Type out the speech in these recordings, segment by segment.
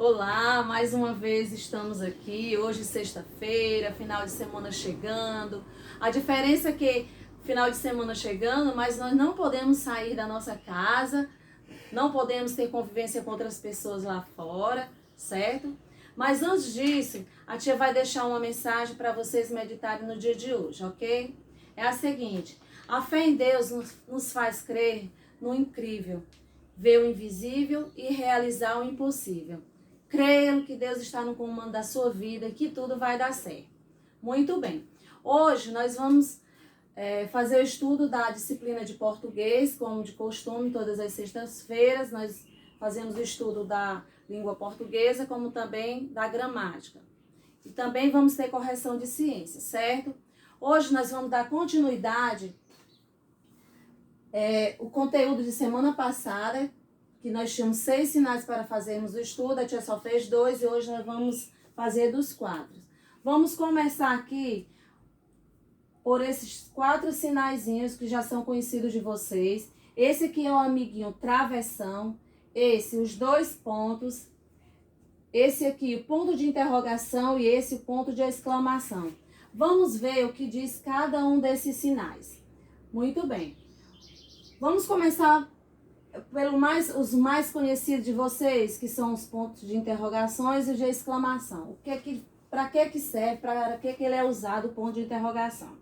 Olá, mais uma vez estamos aqui, hoje sexta-feira, final de semana chegando. A diferença é que final de semana chegando, mas nós não podemos sair da nossa casa, não podemos ter convivência com outras pessoas lá fora, certo? Mas antes disso, a tia vai deixar uma mensagem para vocês meditarem no dia de hoje, ok? É a seguinte: a fé em Deus nos faz crer no incrível, ver o invisível e realizar o impossível. Creio que Deus está no comando da sua vida e que tudo vai dar certo. Muito bem. Hoje nós vamos fazer o estudo da disciplina de português, como de costume, todas as sextas-feiras. Nós fazemos o estudo da língua portuguesa, como também da gramática. E também vamos ter correção de ciência, certo? Hoje nós vamos dar continuidade o conteúdo de semana passada, que nós tínhamos 6 sinais para fazermos o estudo, a tia só fez 2 e hoje nós vamos fazer dos 4. Vamos começar aqui por esses 4 sinaizinhos que já são conhecidos de vocês. Esse aqui é o amiguinho travessão, esse os 2 pontos, esse aqui o ponto de interrogação e esse o ponto de exclamação. Vamos ver o que diz cada um desses sinais. Muito bem. Vamos começar os mais conhecidos de vocês, que são os pontos de interrogações e de exclamação. Para que serve, para que ele é usado, o ponto de interrogação?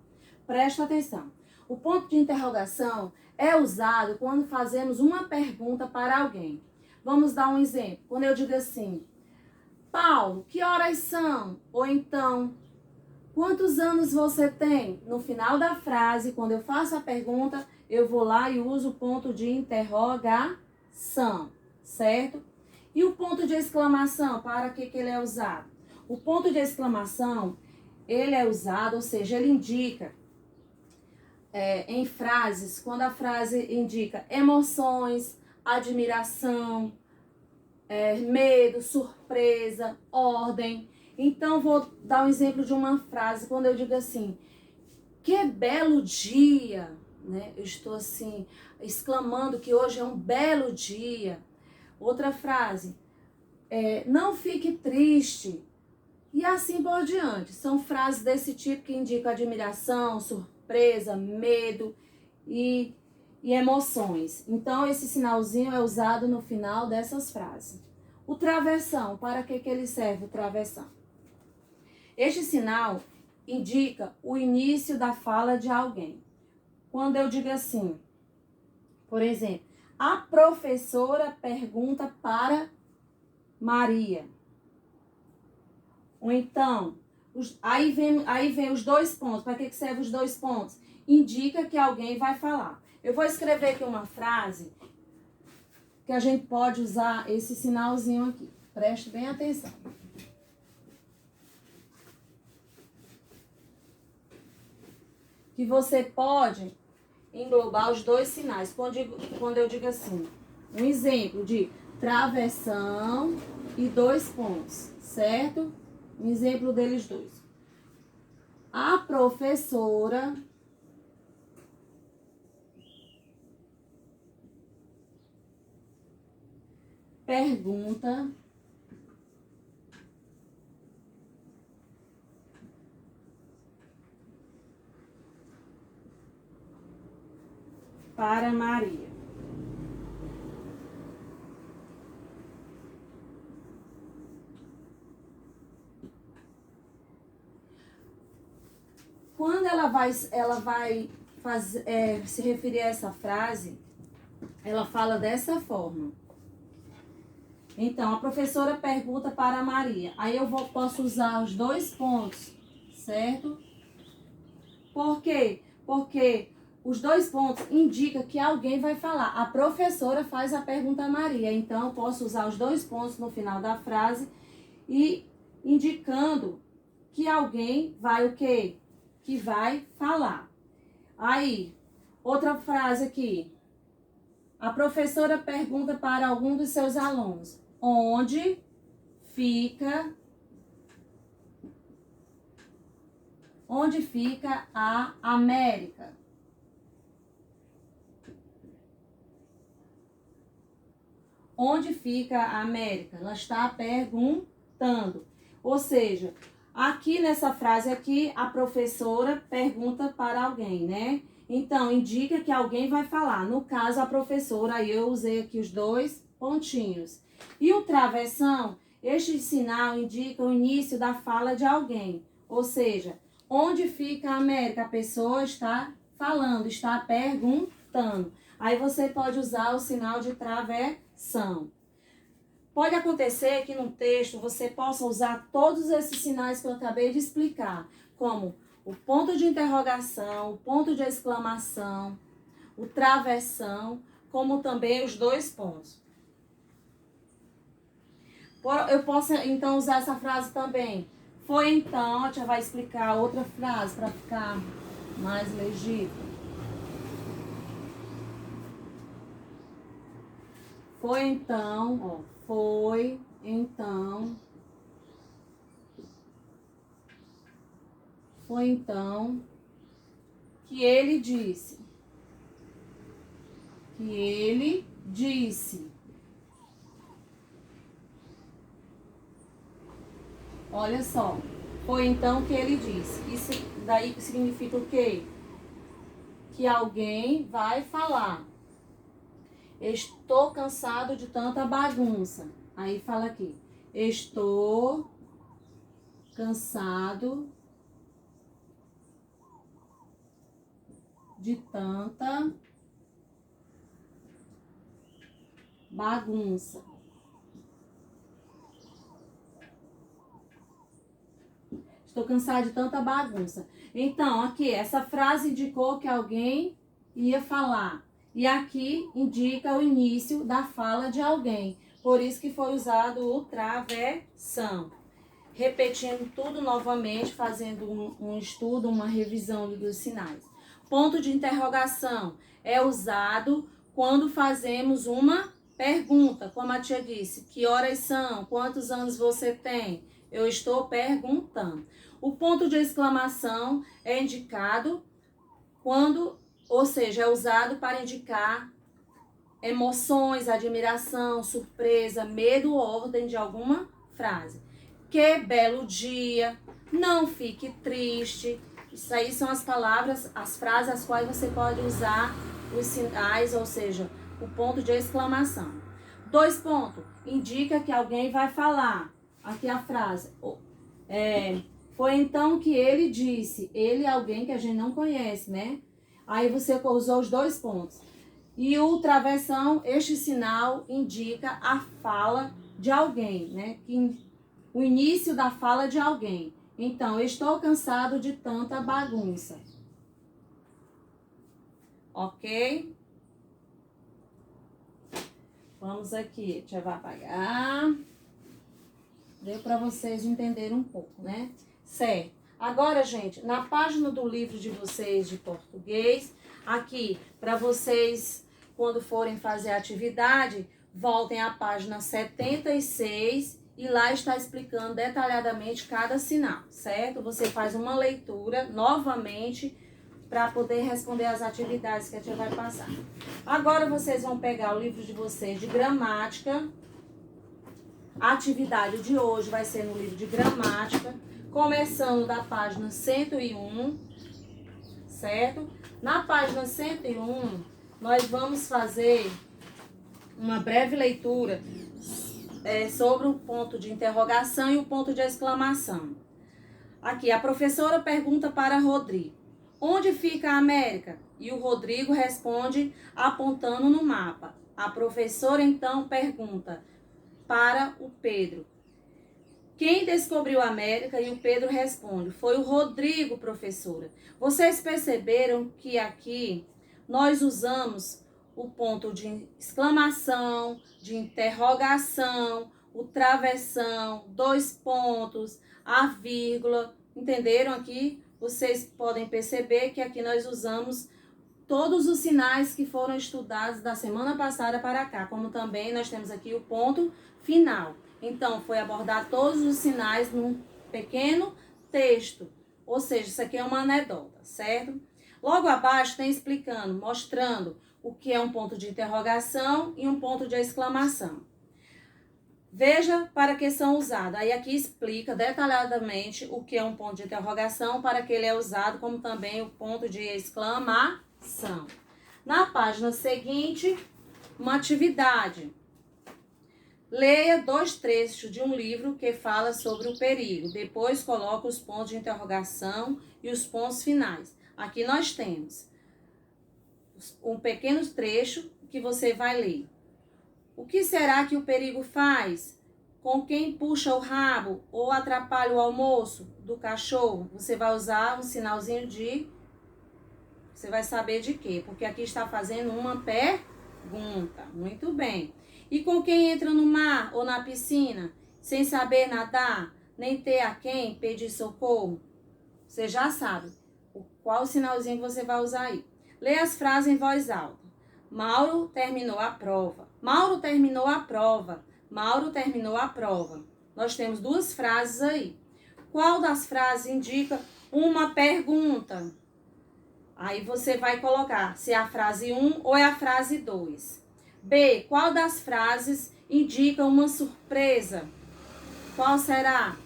Presta atenção. O ponto de interrogação é usado quando fazemos uma pergunta para alguém. Vamos dar um exemplo. Quando eu digo assim: Paulo, que horas são? Ou então, quantos anos você tem? No final da frase, quando eu faço a pergunta, eu vou lá e uso o ponto de interrogação, certo? E o ponto de exclamação, para que ele é usado? O ponto de exclamação, ele é usado, ou seja, ele indica em frases, quando a frase indica emoções, admiração, medo, surpresa, ordem. Então, vou dar um exemplo de uma frase, quando eu digo assim: que belo dia, né? Eu estou assim, exclamando que hoje é um belo dia. Outra frase, não fique triste. E assim por diante. São frases desse tipo que indicam admiração, surpresa, medo e emoções. Então, esse sinalzinho é usado no final dessas frases. O travessão, para que ele serve o travessão? Este sinal indica o início da fala de alguém. Quando eu digo assim, por exemplo, a professora pergunta para Maria. Ou então, aí vem os 2 pontos. Para que servem os 2 pontos? Indica que alguém vai falar. Eu vou escrever aqui uma frase que a gente pode usar esse sinalzinho aqui. Preste bem atenção. Que você pode englobar os 2 sinais. Quando eu digo assim, um exemplo de travessão e 2 pontos, certo? Um exemplo deles 2. A professora pergunta para Maria. Quando ela vai se referir a essa frase, ela fala dessa forma. Então, a professora pergunta para Maria. Aí eu posso usar os 2 pontos, certo? Por quê? Porque os 2 pontos indicam que alguém vai falar. A professora faz a pergunta a Maria. Então, eu posso usar os 2 pontos no final da frase e indicando que alguém vai o quê? Que vai falar. Aí, outra frase aqui. A professora pergunta para algum dos seus alunos: onde fica a América? onde fica a América? Ela está perguntando. Ou seja, aqui nessa frase aqui, a professora pergunta para alguém, né? Então, indica que alguém vai falar. No caso, a professora, aí eu usei aqui os dois pontinhos. E o travessão, este sinal indica o início da fala de alguém. Ou seja, onde fica a América? A pessoa está falando, está perguntando. Aí você pode usar o sinal de travessão. Pode acontecer que no texto você possa usar todos esses sinais que eu acabei de explicar, como o ponto de interrogação, o ponto de exclamação, o travessão, como também os dois pontos. Eu posso então usar essa frase também. Foi então, a tia vai explicar outra frase para ficar mais legível. Foi então, ó, foi então que ele disse. Que ele disse. Olha só. Foi então que ele disse. Isso daí significa o quê? Que alguém vai falar. Estou cansado de tanta bagunça. Aí fala aqui. Estou cansado de tanta bagunça. Estou cansado de tanta bagunça. Então, aqui, essa frase indicou que alguém ia falar. E aqui indica o início da fala de alguém. Por isso que foi usado o travessão. Repetindo tudo novamente, fazendo um estudo, uma revisão dos sinais. Ponto de interrogação é usado quando fazemos uma pergunta. Como a tia disse, que horas são? Quantos anos você tem? Eu estou perguntando. O ponto de exclamação é indicado quando, ou seja, é usado para indicar emoções, admiração, surpresa, medo ou ordem de alguma frase. Que belo dia, não fique triste. Isso aí são as palavras, as frases as quais você pode usar os sinais, ou seja, o ponto de exclamação. 2 pontos, indica que alguém vai falar. Aqui a frase, foi então que ele disse. Ele é alguém que a gente não conhece, né? Aí você usou os 2 pontos. E o travessão, este sinal indica a fala de alguém, né? O início da fala de alguém. Então, estou cansado de tanta bagunça. Ok? Vamos aqui, a gente vai apagar. Deu para vocês entenderem um pouco, né? Certo. Agora, gente, na página do livro de vocês de português, aqui, para vocês, quando forem fazer a atividade, voltem à página 76 e lá está explicando detalhadamente cada sinal, certo? Você faz uma leitura novamente para poder responder as atividades que a tia vai passar. Agora vocês vão pegar o livro de vocês de gramática. A atividade de hoje vai ser no livro de gramática, começando da página 101, certo? Na página 101, nós vamos fazer uma breve leitura sobre o ponto de interrogação e o ponto de exclamação. Aqui, a professora pergunta para Rodrigo, onde fica a América? E o Rodrigo responde apontando no mapa. A professora então pergunta para o Pedro, quem descobriu a América? E o Pedro responde, foi o Rodrigo, professora. Vocês perceberam que aqui nós usamos o ponto de exclamação, de interrogação, o travessão, 2 pontos, a vírgula. Entenderam aqui? Vocês podem perceber que aqui nós usamos todos os sinais que foram estudados da semana passada para cá, como também nós temos aqui o ponto final. Então, foi abordar todos os sinais num pequeno texto, ou seja, isso aqui é uma anedota, certo? Logo abaixo tem explicando, mostrando o que é um ponto de interrogação e um ponto de exclamação. Veja para que são usados. Aí aqui explica detalhadamente o que é um ponto de interrogação, para que ele é usado, como também o ponto de exclamação. Na página seguinte, uma atividade. Leia 2 trechos de um livro que fala sobre o perigo. Depois coloca os pontos de interrogação e os pontos finais. Aqui nós temos um pequeno trecho que você vai ler. O que será que o perigo faz? Com quem puxa o rabo ou atrapalha o almoço do cachorro? Você vai usar um sinalzinho de... Você vai saber de quê? Porque aqui está fazendo uma pergunta. Muito bem. E com quem entra no mar ou na piscina sem saber nadar, nem ter a quem pedir socorro? Você já sabe qual o sinalzinho que você vai usar aí. Lê as frases em voz alta. Mauro terminou a prova. Mauro terminou a prova. Mauro terminou a prova. Nós temos 2 frases aí. Qual das frases indica uma pergunta? Aí você vai colocar se é a frase 1 ou é a frase 2. B. Qual das frases indica uma surpresa? Qual será?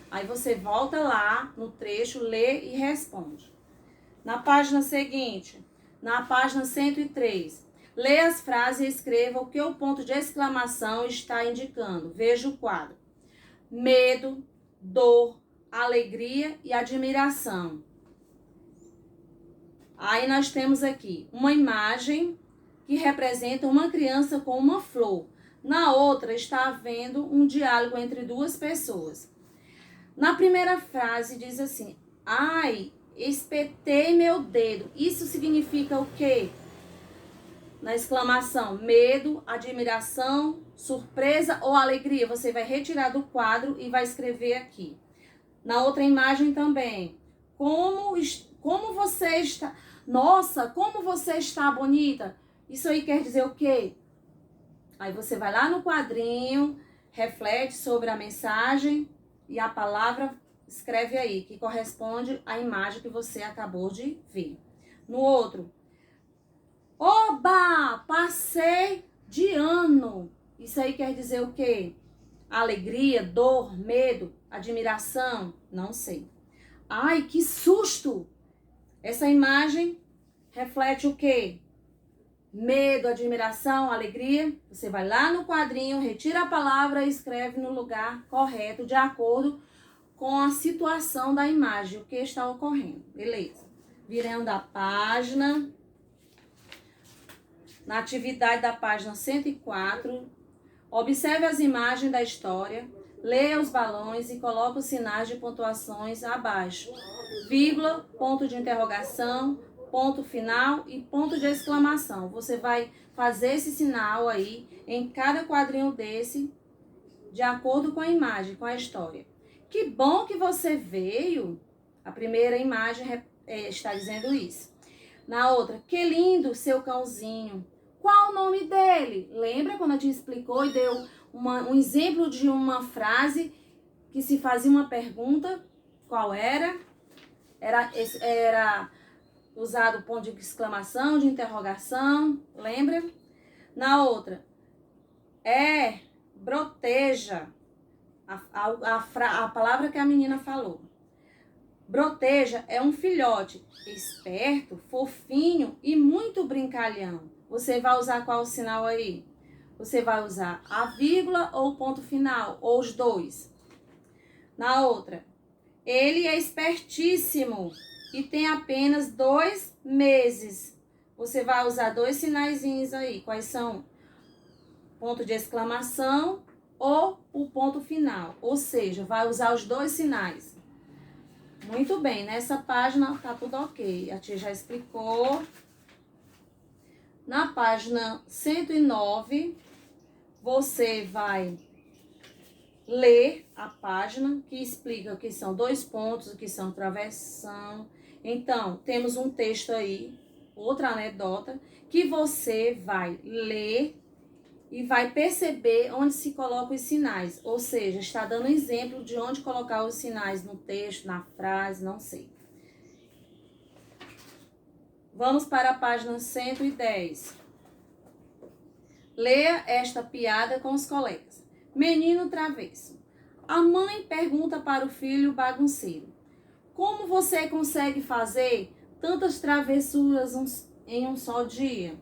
Aí você volta lá no trecho, lê e responde. Na página seguinte, na página 103, lê as frases e escreva o que o ponto de exclamação está indicando. Veja o quadro. Medo, dor, alegria e admiração. Aí nós temos aqui uma imagem que representa uma criança com uma flor. Na outra está havendo um diálogo entre 2 pessoas. Na primeira frase diz assim: ai, espetei meu dedo. Isso significa o quê? Na exclamação, medo, admiração, surpresa ou alegria. Você vai retirar do quadro e vai escrever aqui. Na outra imagem também. Como você está... Nossa, como você está bonita. Isso aí quer dizer o quê? Aí você vai lá no quadrinho, reflete sobre a mensagem e a palavra escreve aí, que corresponde à imagem que você acabou de ver. No outro, oba, passei de ano. Isso aí quer dizer o quê? Alegria, dor, medo, admiração? Não sei. Ai, que susto! Essa imagem reflete o quê? Medo, admiração, alegria. Você vai lá no quadrinho, retira a palavra e escreve no lugar correto, de acordo com a situação da imagem, o que está ocorrendo. Beleza. Virando a página. Na atividade da página 104, observe as imagens da história, leia os balões e coloque os sinais de pontuações abaixo. Vírgula, ponto de interrogação, ponto final e ponto de exclamação. Você vai fazer esse sinal aí em cada quadrinho desse, de acordo com a imagem, com a história. Que bom que você veio. A primeira imagem está dizendo isso. Na outra, que lindo seu cãozinho. Qual o nome dele? Lembra quando a gente explicou e deu um exemplo de uma frase que se fazia uma pergunta? Qual era? Era usado o ponto de exclamação, de interrogação, lembra? Na outra, broteja, a palavra que a menina falou. Broteja é um filhote esperto, fofinho e muito brincalhão. Você vai usar qual sinal aí? Você vai usar a vírgula ou o ponto final, ou os 2. Na outra, ele é espertíssimo e tem apenas 2 meses. Você vai usar 2 sinaizinhos aí. Quais são? Ponto de exclamação ou o ponto final. Ou seja, vai usar os 2 sinais. Muito bem, nessa página tá tudo ok. A tia já explicou. Na página 109, você vai ler a página que explica o que são 2 pontos, o que são travessão. Então, temos um texto aí, outra anedota, que você vai ler e vai perceber onde se colocam os sinais. Ou seja, está dando exemplo de onde colocar os sinais no texto, na frase, não sei. Vamos para a página 110. Leia esta piada com os colegas. Menino travesso. A mãe pergunta para o filho bagunceiro: como você consegue fazer tantas travessuras em um só dia?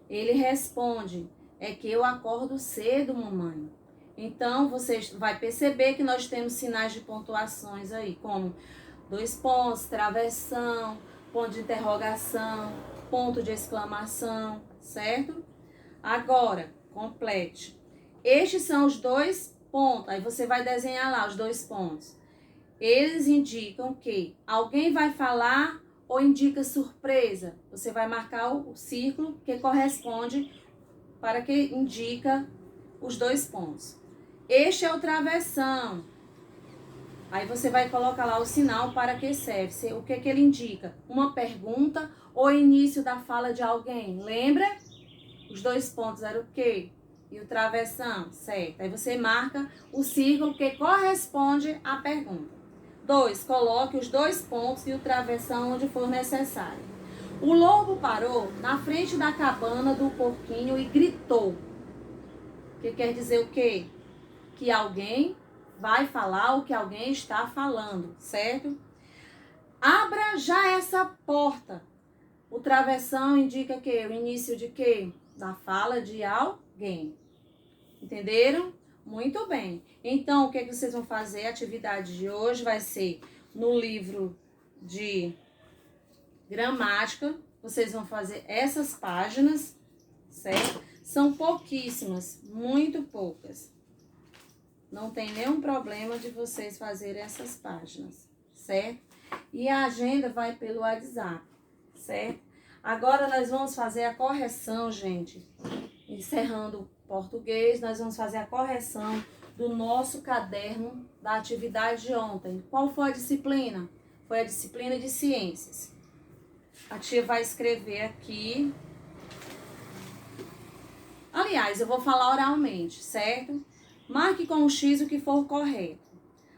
Ele responde: é que eu acordo cedo, mamãe. Então, você vai perceber que nós temos sinais de pontuações aí, como 2 pontos, travessão, ponto de interrogação, ponto de exclamação, certo? Agora, complete. Estes são os 2 pontos. Aí você vai desenhar lá os 2 pontos. Eles indicam que alguém vai falar ou indica surpresa. Você vai marcar o círculo que corresponde para que indica os 2 pontos. Este é o travessão. Aí você vai colocar lá o sinal para que serve. O que ele indica? Uma pergunta ou início da fala de alguém. Lembra? Os 2 pontos eram o quê? E o travessão, certo. Aí você marca o círculo que corresponde à pergunta. 2. Coloque os 2 pontos e o travessão onde for necessário. O lobo parou na frente da cabana do porquinho e gritou. Que quer dizer o quê? Que alguém vai falar o que alguém está falando, certo? Abra já essa porta. O travessão indica que o início de quê? Da fala de alguém. Entenderam? Muito bem. Então, o que vocês vão fazer? A atividade de hoje vai ser no livro de gramática. Vocês vão fazer essas páginas, certo? São pouquíssimas, muito poucas. Não tem nenhum problema de vocês fazerem essas páginas, certo? E a agenda vai pelo WhatsApp, certo? Agora nós vamos fazer a correção, gente. Encerrando o português, nós vamos fazer a correção do nosso caderno da atividade de ontem. Qual foi a disciplina? Foi a disciplina de ciências. A tia vai escrever aqui. Aliás, eu vou falar oralmente, certo? Marque com o X o que for correto.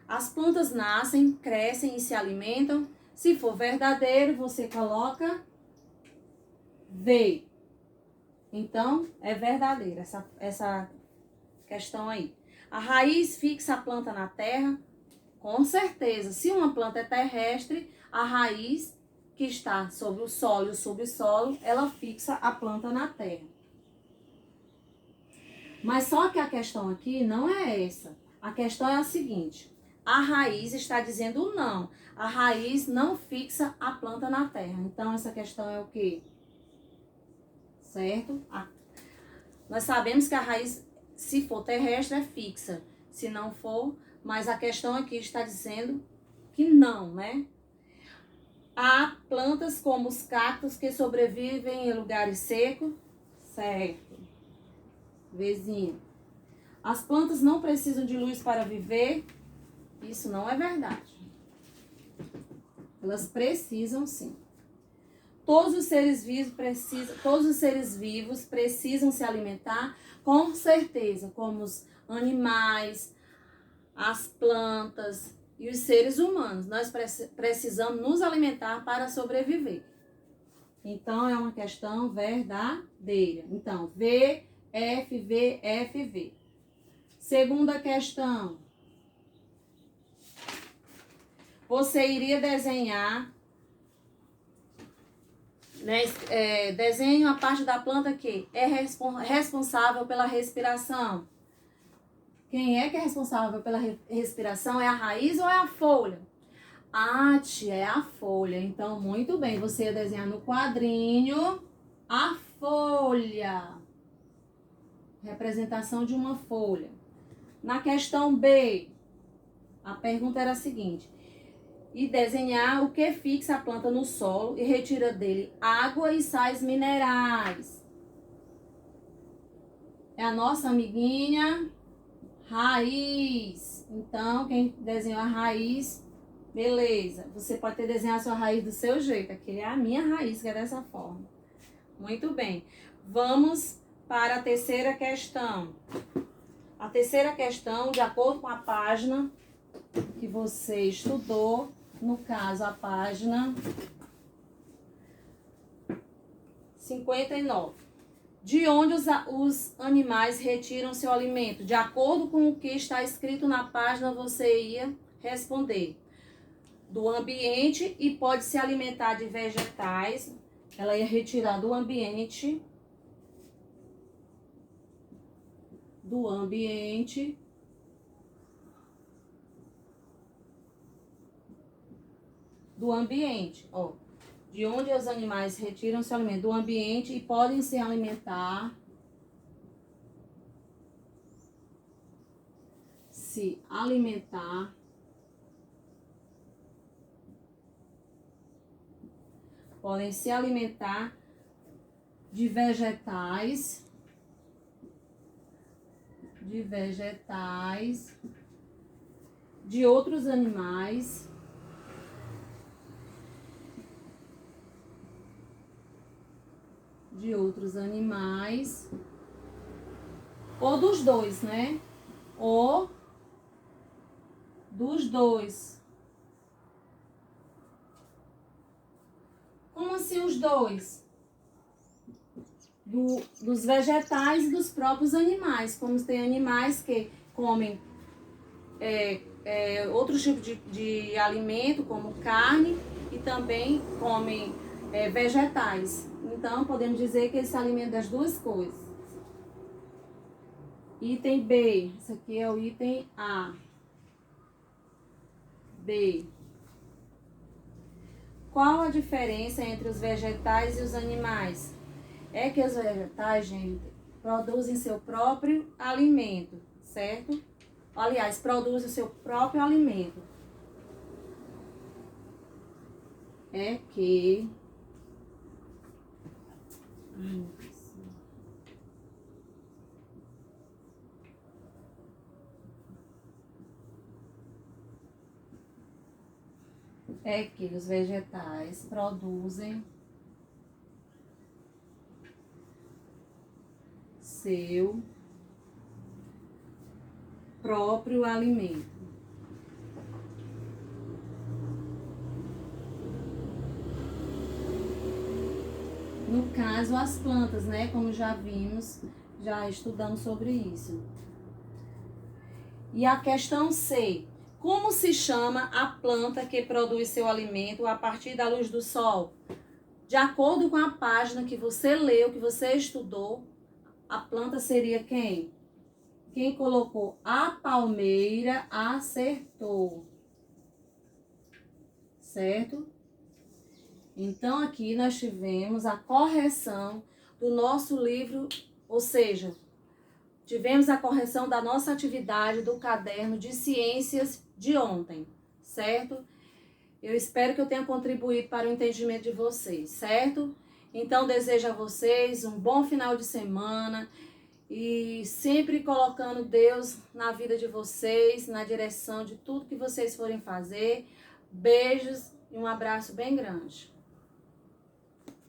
As plantas nascem, crescem e se alimentam. Se for verdadeiro, você coloca V. Então, é verdadeira essa questão aí. A raiz fixa a planta na terra? Com certeza. Se uma planta é terrestre, a raiz que está sobre o solo e o subsolo, ela fixa a planta na terra. Mas só que a questão aqui não é essa. A questão é a seguinte: a raiz está dizendo não. A raiz não fixa a planta na terra. Então, essa questão é o quê? Certo? Nós sabemos que a raiz, se for terrestre, é fixa. Se não for, mas a questão aqui está dizendo que não, né? Há plantas como os cactos que sobrevivem em lugares secos, certo? Vizinho. As plantas não precisam de luz para viver. Isso não é verdade. Elas precisam sim. Todos os seres vivos precisam se alimentar, com certeza, como os animais, as plantas e os seres humanos. Nós precisamos nos alimentar para sobreviver. Então, é uma questão verdadeira. Então, V, F, V, F, V. Segunda questão. Você iria desenhar, né? Desenhe a parte da planta que é responsável pela respiração. Quem é que é responsável pela respiração? É a raiz ou é a folha? Ah, tia, é a folha. Então, muito bem. Você ia desenhar no quadrinho a folha. Representação de uma folha. Na questão B, a pergunta era a seguinte: e desenhar o que fixa a planta no solo e retira dele água e sais minerais. É a nossa amiguinha raiz. Então, quem desenhou a raiz, beleza. Você pode ter desenhado a sua raiz do seu jeito. Aqui é a minha raiz, que é dessa forma. Muito bem. Vamos para a terceira questão. A terceira questão, de acordo com a página que você estudou, no caso, a página 59. De onde os animais retiram seu alimento? De acordo com o que está escrito na página, você ia responder. Do ambiente, e pode se alimentar de vegetais. Ela ia retirar do ambiente. Do ambiente. Do ambiente, ó. De onde os animais retiram seu alimento? Do ambiente e podem se alimentar. Se alimentar. Podem se alimentar de vegetais. De vegetais. De outros animais. De outros animais, ou dos dois, né? Ou dos dois. Como assim os dois? Dos vegetais e dos próprios animais. Como tem animais que comem outros tipos de alimento, como carne, e também comem vegetais. Então, podemos dizer que eles se alimentam das duas coisas. Item B. Esse aqui é o item A. B. Qual a diferença entre os vegetais e os animais? É que os vegetais, gente, produzem seu próprio alimento, certo? Aliás, produzem o seu próprio alimento. É que... É que os vegetais produzem seu próprio alimento. No caso, as plantas, né? Como já vimos, já estudamos sobre isso. E a questão C. Como se chama a planta que produz seu alimento a partir da luz do sol? De acordo com a página que você leu, que você estudou, a planta seria quem? Quem colocou a palmeira acertou. Certo? Então, aqui nós tivemos a correção do nosso livro, ou seja, tivemos a correção da nossa atividade do caderno de ciências de ontem, certo? Eu espero que eu tenha contribuído para o entendimento de vocês, certo? Então, desejo a vocês um bom final de semana e sempre colocando Deus na vida de vocês, na direção de tudo que vocês forem fazer. Beijos e um abraço bem grande.